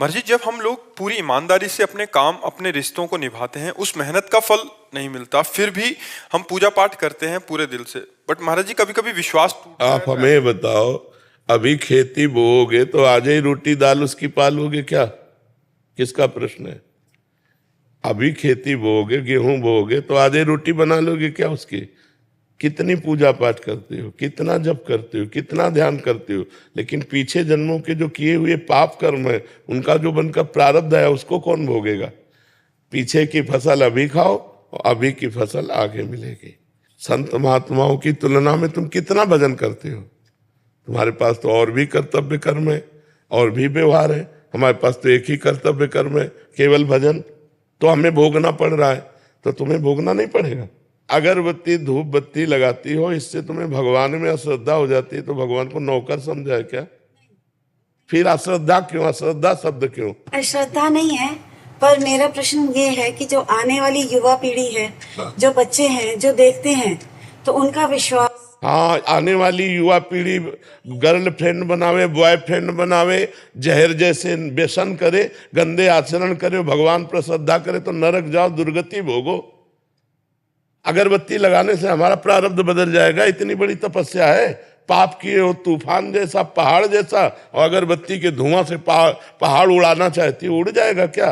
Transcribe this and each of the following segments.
महाराज जी, जब हम लोग पूरी ईमानदारी से अपने काम अपने रिश्तों को निभाते हैं, उस मेहनत का फल नहीं मिलता, फिर भी हम पूजा पाठ करते हैं पूरे दिल से, बट महाराज जी कभी कभी विश्वास टूट आप जाता है। हमें बताओ, अभी खेती बोओगे तो आज ही रोटी दाल उसकी पालोगे क्या? किसका प्रश्न है? अभी खेती बोओगे, गेहूं बोओगे तो आज ही रोटी बना लोगे क्या उसकी? कितनी पूजा पाठ करते हो, कितना जप करते हो, कितना ध्यान करते हो, लेकिन पीछे जन्मों के जो किए हुए पाप कर्म है उनका जो बनकर प्रारब्ध है उसको कौन भोगेगा? पीछे की फसल अभी खाओ और अभी की फसल आगे मिलेगी। संत महात्माओं की तुलना में तुम कितना भजन करते हो? तुम्हारे पास तो और भी कर्तव्य कर्म है, और भी व्यवहार है। हमारे पास तो एक ही कर्तव्य कर्म है, केवल भजन। तो हमें भोगना पड़ रहा है, तो तुम्हें भोगना नहीं पड़ेगा। अगरबत्ती धूप बत्ती लगाती हो, इससे तुम्हें भगवान में अश्रद्धा हो जाती है, तो भगवान को नौकर समझा है क्या? फिर अश्रद्धा क्यों? अश्रद्धा शब्द क्यों? अश्रद्धा नहीं है, पर मेरा प्रश्न ये है कि जो आने वाली युवा पीढ़ी है, जो बच्चे हैं, जो देखते हैं, तो उनका विश्वास। हाँ, आने वाली युवा पीढ़ी गर्लफ्रेंड बनावे, बॉयफ्रेंड बनावे, जहर जैसे व्यसन करे, गंदे आचरण करे, भगवान पर श्रद्धा करे, तो नरक जाओ, दुर्गति भोगो। अगरबत्ती लगाने से हमारा प्रारब्ध बदल जाएगा? इतनी बड़ी तपस्या है, पाप किए हो तूफान जैसा, पहाड़ जैसा, और अगरबत्ती के धुआं से पहाड़ उड़ाना चाहती, उड़ जाएगा क्या?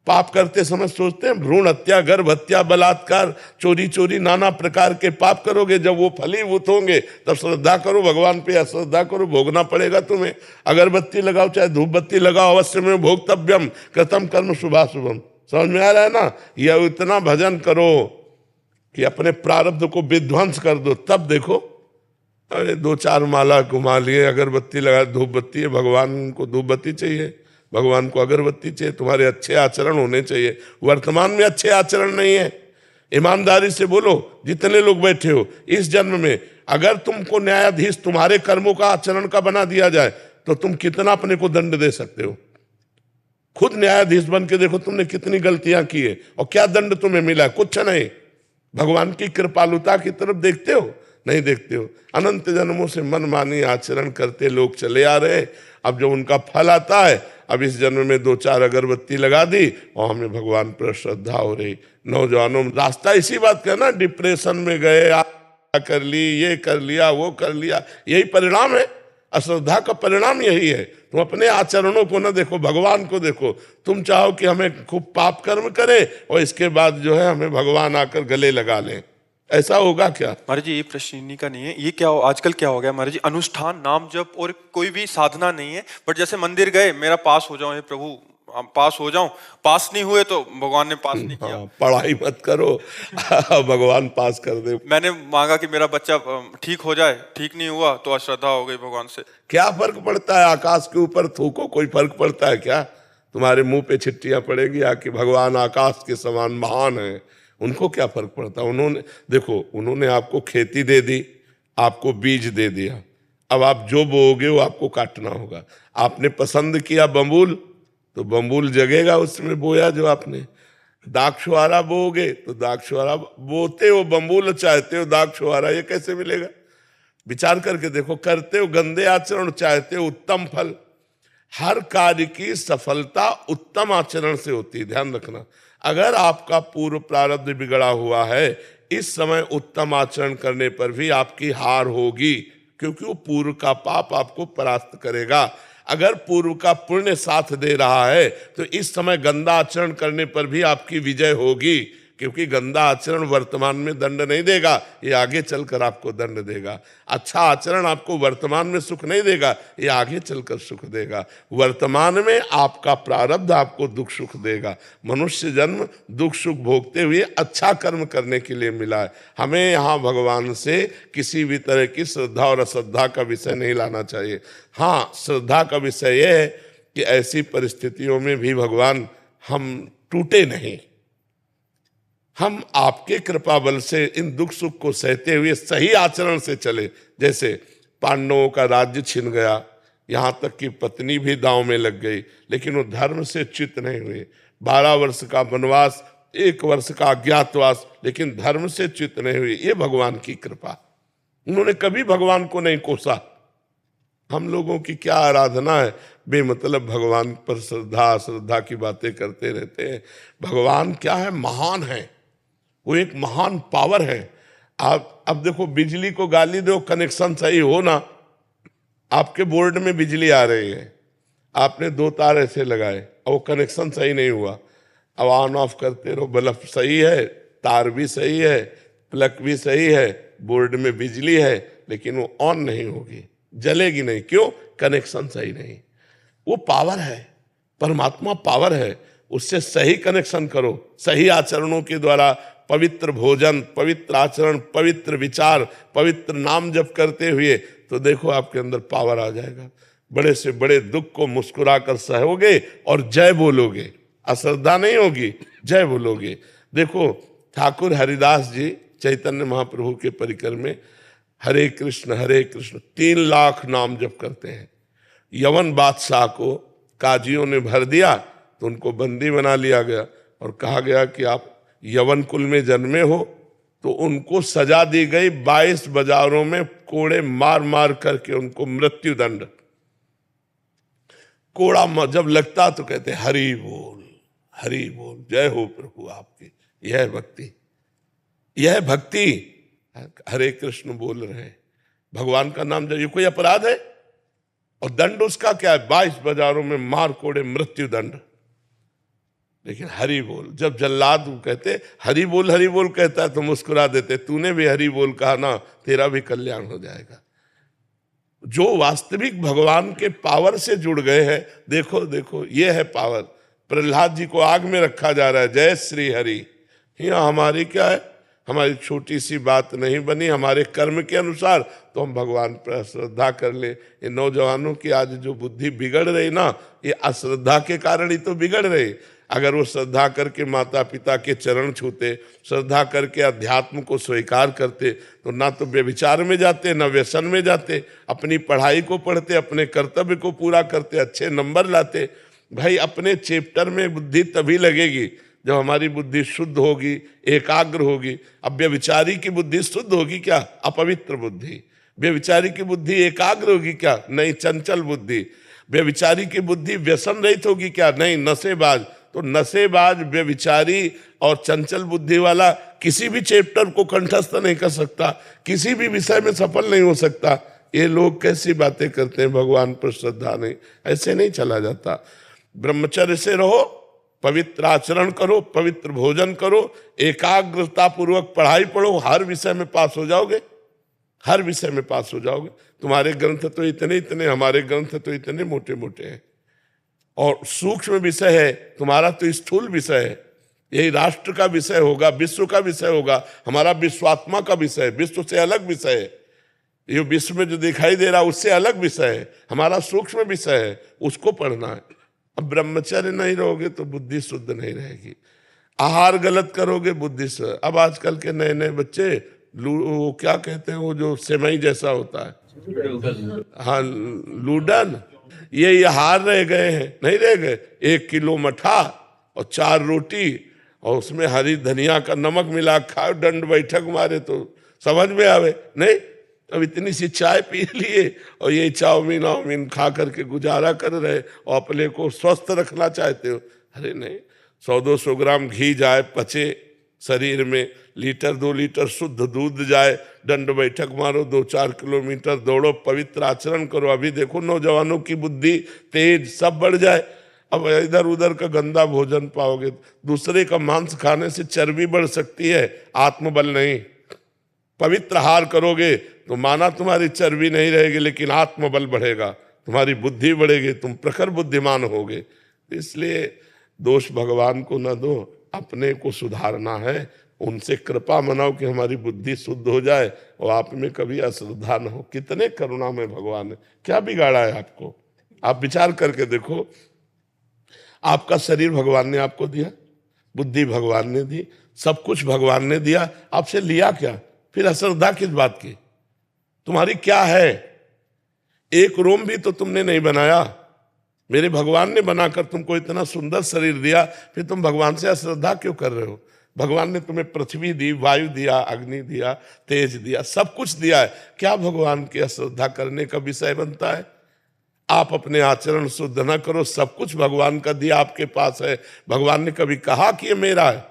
पाप करते समय सोचते हैं भ्रूण हत्या, गर्भ हत्या, बलात्कार, चोरी चोरी, नाना प्रकार के पाप करोगे, जब वो फलीभूत होंगे तब श्रद्धा करो भगवान पे, अश्रद्धा करो, भोगना पड़ेगा तुम्हें। अगरबत्ती लगाओ चाहे धूप बत्ती लगाओ, अवश्य में भोक्तव्यम कृतम कर्म शुभाशुभम। समझ में आ रहा है ना? यह इतना भजन करो कि अपने प्रारब्ध को विध्वंस कर दो, तब देखो। अरे 2-4 माला घुमा लिए, अगरबत्ती लगा, धूप बत्ती है, भगवान को धूप बत्ती चाहिए, भगवान को अगरबत्ती चाहिए, तुम्हारे अच्छे आचरण होने चाहिए। वर्तमान में अच्छे आचरण नहीं है। ईमानदारी से बोलो, जितने लोग बैठे हो, इस जन्म में अगर तुमको न्यायाधीश तुम्हारे कर्मों का आचरण का बना दिया जाए तो तुम कितना अपने को दंड दे सकते हो? खुद न्यायाधीश बन के देखो तुमने कितनी गलतियां की है और क्या दंड तुम्हें मिला? कुछ नहीं। भगवान की कृपालुता की तरफ देखते हो? नहीं देखते हो। अनंत जन्मों से मनमानी आचरण करते लोग चले आ रहे हैं। अब जब उनका फल आता है, अब इस जन्म में 2-4 अगरबत्ती लगा दी और हमें भगवान पर श्रद्धा हो रही। नौजवानों रास्ता इसी बात का ना, डिप्रेशन में गए, कर ली, ये कर लिया, वो कर लिया, यही परिणाम है। अश्रद्धा का परिणाम यही है। तुम अपने आचरणों को न देखो, भगवान को देखो। तुम चाहो कि हमें खूब पाप कर्म करे और इसके बाद जो है हमें भगवान आकर गले लगा लें, ऐसा होगा क्या? महाराज जी, ये प्रश्न इन्हीं का नहीं है। ये क्या आजकल क्या हो गया महाराज जी, अनुष्ठान नाम जप और कोई भी साधना नहीं है, बट जैसे मंदिर गए, मेरा पास हो जाओ हे प्रभु, हम पास हो जाऊं, पास नहीं हुए तो भगवान ने पास नहीं किया। हाँ, पढ़ाई मत करो भगवान पास कर दे। मैंने मांगा कि मेरा बच्चा ठीक हो जाए, ठीक नहीं हुआ तो अश्रद्धा हो गई भगवान से। क्या फर्क पड़ता है? आकाश के ऊपर थूको, कोई फर्क पड़ता है क्या? तुम्हारे मुंह पे छिट्टियां पड़ेगी आके, भगवान आकाश के समान महान है, उनको क्या फर्क पड़ता? उन्होंने देखो, उन्होंने आपको खेती दे दी, आपको बीज दे दिया, अब आप जो बोओगे वो आपको काटना होगा। आपने पसंद किया बम्बूल, तो बम्बूल जगेगा उसमें बोया जो आपने। दाक्षुआरा बोओगे तो दाक्षुआरा बोते हो, बम्बूल चाहते हो दाक्षुआरा, ये कैसे मिलेगा? विचार करके देखो। करते हो गंदे आचरण, चाहते हो उत्तम फल। हर कार्य की सफलता उत्तम आचरण से होती है, ध्यान रखना। अगर आपका पूर्व प्रारब्ध बिगड़ा हुआ है, इस समय उत्तम आचरण करने पर भी आपकी हार होगी, क्योंकि वो पूर्व का पाप आपको परास्त करेगा। अगर पूर्व का पुण्य साथ दे रहा है तो इस समय गंदा आचरण करने पर भी आपकी विजय होगी, क्योंकि गंदा आचरण वर्तमान में दंड नहीं देगा, ये आगे चलकर आपको दंड देगा। अच्छा आचरण आपको वर्तमान में सुख नहीं देगा, ये आगे चलकर सुख देगा। वर्तमान में आपका प्रारब्ध आपको दुख सुख देगा। मनुष्य जन्म दुख सुख भोगते हुए अच्छा कर्म करने के लिए मिला है। हमें यहाँ भगवान से किसी भी तरह की श्रद्धा और अश्रद्धा का विषय नहीं लाना चाहिए। हाँ, श्रद्धा का विषय यह है कि ऐसी परिस्थितियों में भी भगवान हम टूटे नहीं, हम आपके कृपा बल से इन दुख सुख को सहते हुए सही आचरण से चले। जैसे पांडवों का राज्य छिन गया, यहाँ तक कि पत्नी भी दांव में लग गई, लेकिन वो धर्म से च्युत नहीं हुए। 12 वर्ष का वनवास, 1 वर्ष का अज्ञातवास, लेकिन धर्म से च्युत नहीं हुए। ये भगवान की कृपा। उन्होंने कभी भगवान को नहीं कोसा, हम लोगों की क्या आराधना है, बेमतलब भगवान पर श्रद्धा श्रद्धा की बातें करते रहते हैं। भगवान क्या है, महान है, वो एक महान पावर है। आप अब देखो, बिजली को गाली दो, कनेक्शन सही हो ना, आपके बोर्ड में बिजली आ रही है, आपने 2 तार ऐसे लगाए और वो कनेक्शन सही नहीं हुआ, अब ऑन ऑफ करते रहो, बल्ब सही है, तार भी सही है, प्लग भी सही है, बोर्ड में बिजली है, लेकिन वो ऑन नहीं होगी, जलेगी नहीं। क्यों? कनेक्शन सही नहीं। वो पावर है, परमात्मा पावर है, उससे सही कनेक्शन करो, सही आचरणों के द्वारा, पवित्र भोजन, पवित्र आचरण, पवित्र विचार, पवित्र नाम जप करते हुए, तो देखो आपके अंदर पावर आ जाएगा। बड़े से बड़े दुख को मुस्कुराकर सहोगे और जय बोलोगे, अश्रद्धा नहीं होगी, जय बोलोगे। देखो ठाकुर हरिदास जी चैतन्य महाप्रभु के परिकर में हरे कृष्ण 3 लाख नाम जप करते हैं। यवन बादशाह को काजियों ने भर दिया तो उनको बंदी बना लिया गया और कहा गया कि आप यवन कुल में जन्मे हो, तो उनको सजा दी गई 22 बाजारों में कोड़े मार मार करके उनको मृत्यु दंड। कोड़ा जब लगता तो कहते हरि बोल, जय हो प्रभु आपकी। यह भक्ति, यह भक्ति। हरे कृष्ण बोल रहे हैं, भगवान का नाम जब, ये कोई अपराध है? और दंड उसका क्या है? 22 बाजारों में मार कोड़े मृत्यु दंड। लेकिन हरि बोल, जब जल्लाद कहते हरि बोल कहता है तो मुस्कुरा देते, तूने भी हरि बोल कहा ना, तेरा भी कल्याण हो जाएगा। जो वास्तविक भगवान के पावर से जुड़ गए हैं, देखो ये है पावर। प्रहलाद जी को आग में रखा जा रहा है, जय श्री हरि। यहाँ हमारी क्या है? हमारी छोटी सी बात नहीं बनी, हमारे कर्म के अनुसार तो हम भगवान पर श्रद्धा कर ले। ये नौजवानों की आज जो बुद्धि बिगड़ रही ना, ये अश्रद्धा के कारण ही तो बिगड़ रही। अगर वो श्रद्धा करके माता पिता के चरण छूते, श्रद्धा करके अध्यात्म को स्वीकार करते, तो ना तो व्यभिचार में जाते, ना व्यसन में जाते, अपनी पढ़ाई को पढ़ते, अपने कर्तव्य को पूरा करते, अच्छे नंबर लाते। भाई अपने चैप्टर में बुद्धि तभी लगेगी जब हमारी बुद्धि शुद्ध होगी, एकाग्र होगी। अब व्यभिचारी की बुद्धि शुद्ध होगी क्या? अपवित्र बुद्धि। व्यभिचारी की बुद्धि एकाग्र होगी क्या? नहीं, चंचल बुद्धि। व्यभिचारी की बुद्धि व्यसन रहित होगी क्या? नहीं, नशेबाज। तो नशेबाज, व्यभिचारी और चंचल बुद्धि वाला किसी भी चैप्टर को कंठस्थ नहीं कर सकता, किसी भी विषय में सफल नहीं हो सकता। ये लोग कैसी बातें करते हैं, भगवान पर श्रद्धा नहीं, ऐसे नहीं चला जाता। ब्रह्मचर्य से रहो, पवित्र आचरण करो, पवित्र भोजन करो, एकाग्रता पूर्वक पढ़ाई पढ़ो, हर विषय में पास हो जाओगे, हर विषय में पास हो जाओगे। तुम्हारे ग्रंथ तो इतने, हमारे ग्रंथ तो इतने मोटे मोटे हैं, और सूक्ष्म विषय है, तुम्हारा तो स्थूल विषय है। यही राष्ट्र का विषय होगा, विश्व का विषय होगा, हमारा विश्वात्मा का विषय, विश्व से अलग विषय है। ये विश्व में जो दिखाई दे रहा उससे अलग विषय है, हमारा सूक्ष्म विषय है, उसको पढ़ना है। अब ब्रह्मचर्य नहीं रहोगे तो बुद्धि शुद्ध नहीं रहेगी। आहार गलत करोगे, बुद्धि से। अब आजकल के नए बच्चे वो क्या कहते हैं, वो जो सेवई जैसा होता है, हाँ लूडन, ये हार रह गए हैं, नहीं रह गए। 1 किलो मठा और 4 रोटी और उसमें हरी धनिया का नमक मिला खाओ, दंड बैठक मारे तो समझ में आवे नहीं। अब इतनी सी चाय पी लिए और ये चाउमीन खा करके गुजारा कर रहे और अपने को स्वस्थ रखना चाहते हो। अरे नहीं, 100-200 ग्राम घी जाए, पचे शरीर में, 1-2 लीटर शुद्ध दूध जाए, दंड बैठक मारो, 2-4 किलोमीटर दौड़ो, पवित्र आचरण करो। अभी देखो नौजवानों की बुद्धि तेज सब बढ़ जाए। अब इधर उधर का गंदा भोजन पाओगे, दूसरे का मांस खाने से चर्बी बढ़ सकती है, आत्मबल नहीं। पवित्र आहार करोगे तो माना तुम्हारी चर्बी नहीं रहेगी, लेकिन आत्मबल बढ़ेगा, तुम्हारी बुद्धि बढ़ेगी, तुम प्रखर बुद्धिमान होगे। इसलिए दोष भगवान को न दो, अपने को सुधारना है, उनसे कृपा मनाओ कि हमारी बुद्धि शुद्ध हो जाए और आप में कभी अश्रद्धा न हो। कितने करुणा में भगवान ने क्या बिगाड़ा है आपको, आप विचार करके देखो। आपका शरीर भगवान ने आपको दिया, बुद्धि भगवान ने दी, सब कुछ भगवान ने दिया, आपसे लिया क्या? फिर अश्रद्धा किस बात की? तुम्हारी क्या है? एक रोम भी तो तुमने नहीं बनाया, मेरे भगवान ने बनाकर तुमको इतना सुंदर शरीर दिया, फिर तुम भगवान से अश्रद्धा क्यों कर रहे हो? भगवान ने तुम्हें पृथ्वी दी, वायु दिया, अग्नि दिया, तेज दिया, सब कुछ दिया है। क्या भगवान की अश्रद्धा करने का विषय बनता है? आप अपने आचरण शुद्ध ना करो, सब कुछ भगवान का दिया आपके पास है। भगवान ने कभी कहा कि ये मेरा है?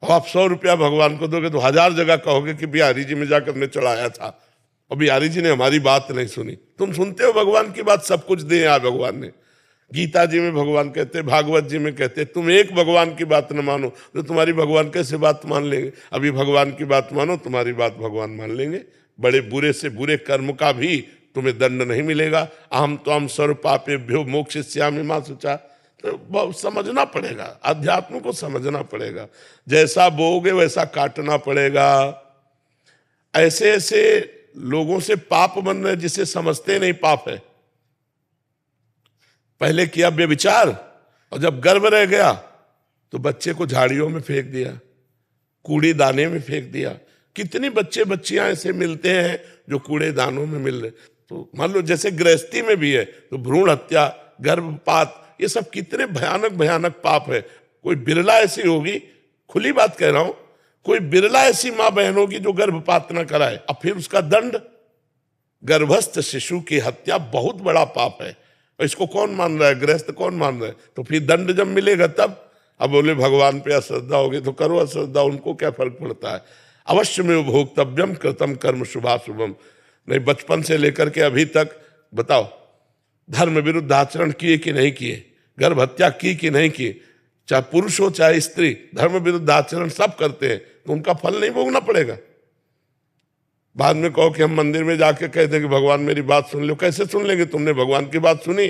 अब आप 100 रुपया भगवान को दोगे तो 1000 जगह कहोगे कि बिहारी जी में जाकर मैं चढ़ाया था और बिहारी जी ने हमारी बात नहीं सुनी। तुम सुनते हो भगवान की बात, सब कुछ दिया है भगवान ने। गीता जी में भगवान कहते, भागवत जी में कहते, तुम एक भगवान की बात न मानो तो तुम्हारी भगवान कैसे बात मान लेंगे? अभी भगवान की बात मानो, तुम्हारी बात भगवान मान लेंगे। बड़े बुरे से बुरे कर्म का भी तुम्हें दंड नहीं मिलेगा। अहम त्वं सर्व पापेभ्यो मोक्षयिष्यामि मा शुचा। तो समझना पड़ेगा, अध्यात्म को समझना पड़ेगा। जैसा बोओगे वैसा काटना पड़ेगा। ऐसे ऐसे लोगों से पाप बन रहे जिसे समझते नहीं पाप है। पहले किया व्यभिचार और जब गर्भ रह गया तो बच्चे को झाड़ियों में फेंक दिया, कूड़े दाने में फेंक दिया। कितनी बच्चे बच्चियां ऐसे मिलते हैं जो कूड़े दानों में मिल रहे। तो मान लो जैसे गृहस्थी में भी है तो भ्रूण हत्या, गर्भपात, ये सब कितने भयानक भयानक पाप है। कोई बिरला ऐसी होगी, खुली बात कह रहा हूं, कोई बिरला ऐसी मां बहन होगी जो गर्भपात न कराए। अब फिर उसका दंड, गर्भस्थ शिशु की हत्या बहुत बड़ा पाप है। इसको कौन मान रहा है? गृहस्थ कौन मान रहा है? तो फिर दंड जब मिलेगा तब। अब बोले भगवान पे अश्रद्धा होगी तो करो अश्रद्धा, उनको क्या फर्क पड़ता है। अवश्य में भोक्तव्यम कृतम कर्म शुभाशुभम। नहीं, बचपन से लेकर के अभी तक बताओ, धर्म विरुद्ध आचरण किए कि नहीं किए, गर्भ हत्या की कि नहीं की, चाहे पुरुष हो चाहे स्त्री, धर्म विरुद्ध आचरण सब करते हैं तो उनका फल नहीं भोगना पड़ेगा। बाद में कहो कि हम मंदिर में जाके कह दें कि भगवान मेरी बात सुन लो। कैसे सुन लेंगे? तुमने भगवान की बात सुनी?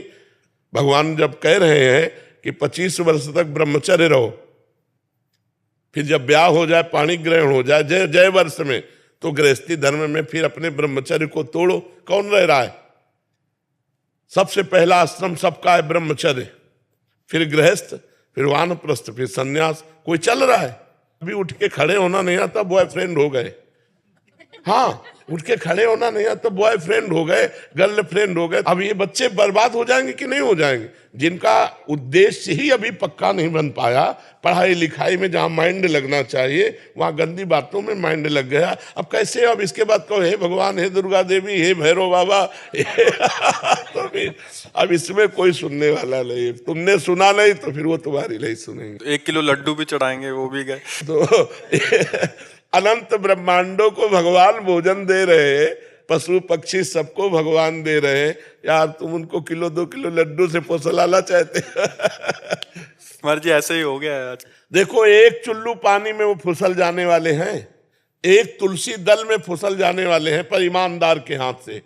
भगवान जब कह रहे हैं कि 25 वर्ष तक ब्रह्मचर्य रहो, फिर जब ब्याह हो जाए, पाणी ग्रहण हो जाए जय वर्ष में, तो गृहस्थी धर्म में फिर अपने ब्रह्मचर्य को तोड़ो। कौन रह रहा है? सबसे पहला आश्रम सबका है ब्रह्मचर्य, फिर गृहस्थ, फिर वानप्रस्थ, फिर सन्यास। कोई चल रहा है? अभी उठ के खड़े होना नहीं आता, बॉयफ्रेंड हो गए। हाँ, उठ के खड़े होना नहीं आता, बॉयफ्रेंड हो गए, गर्लफ्रेंड हो गए। अब ये बच्चे बर्बाद हो जाएंगे कि नहीं हो जाएंगे? जिनका उद्देश्य ही अभी पक्का नहीं बन पाया, पढ़ाई लिखाई में जहां माइंड लगना चाहिए वहां गंदी बातों में माइंड लग गया। अब कैसे? अब इसके बाद कहो हे भगवान, हे दुर्गा देवी, हे भैरव बाबा। तो फिर अब इसमें कोई सुनने वाला नहीं। तुमने सुना नहीं तो फिर वो तुम्हारी नहीं सुनेंगे। 1 किलो लड्डू भी चढ़ाएंगे, वो भी गए। तो अनंत ब्रह्मांडों को भगवान भोजन दे रहे, पशु पक्षी सबको भगवान दे रहे। यार तुम उनको 1-2 किलो लड्डू से फुसलाना चाहते। महाराज जी ऐसे ही हो गया है आज। देखो, एक चुल्लू पानी में वो फुसल जाने वाले हैं, एक तुलसी दल में फुसल जाने वाले हैं, पर ईमानदार के हाथ से।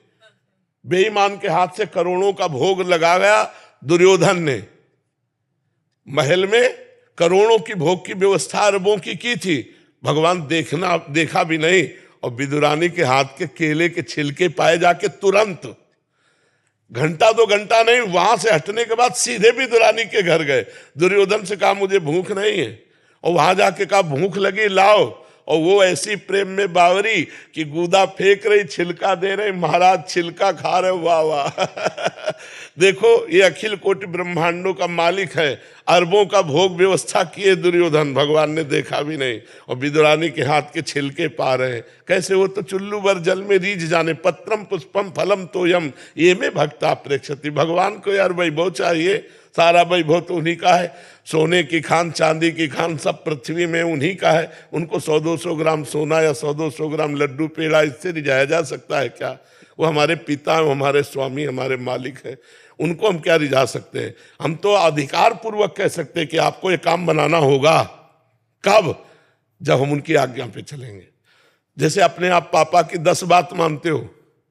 बेईमान के हाथ से करोड़ों का भोग लगा गया। दुर्योधन ने महल में करोड़ों की भोग की व्यवस्था अरबों की थी, भगवान देखा भी नहीं। और विदुरानी के हाथ के केले के छिलके पाए जाके तुरंत, घंटा 2 घंटा नहीं, वहां से हटने के बाद सीधे विदुरानी के घर गए। दुर्योधन से कहा मुझे भूख नहीं है, और वहां जाके कहा भूख लगी लाओ। और वो ऐसी प्रेम में बावरी कि गूदा फेंक रही, छिलका दे रही, महाराज छिलका खा रहे। वाह वाह। देखो, ये अखिल कोटि ब्रह्मांडों का मालिक है, अरबों का भोग व्यवस्था किए दुर्योधन, भगवान ने देखा भी नहीं। और विदुरानी के हाथ के छिलके पा रहे हैं। कैसे? वो तो चुल्लू भर जल में रीझ जाने। पत्रम पुष्पम फलम तोयम ये में भक्ता प्रेक्षति। भगवान को यार वैभव चाहिए, सारा वैभव तो उन्हीं का है। सोने की खान, चांदी की खान, सब पृथ्वी में उन्हीं का है। उनको 100-200 ग्राम सोना या 100-200 ग्राम लड्डू पेड़ा इससे रिझाया जा सकता है क्या? वो हमारे पिता, हमारे स्वामी, हमारे मालिक है। उनको हम क्या रिझा सकते हैं? हम तो अधिकार पूर्वक कह सकते हैं कि आपको ये काम बनाना होगा। कब? जब हम उनकी आज्ञा पे चलेंगे। जैसे अपने आप पापा की 10 बात मानते हो,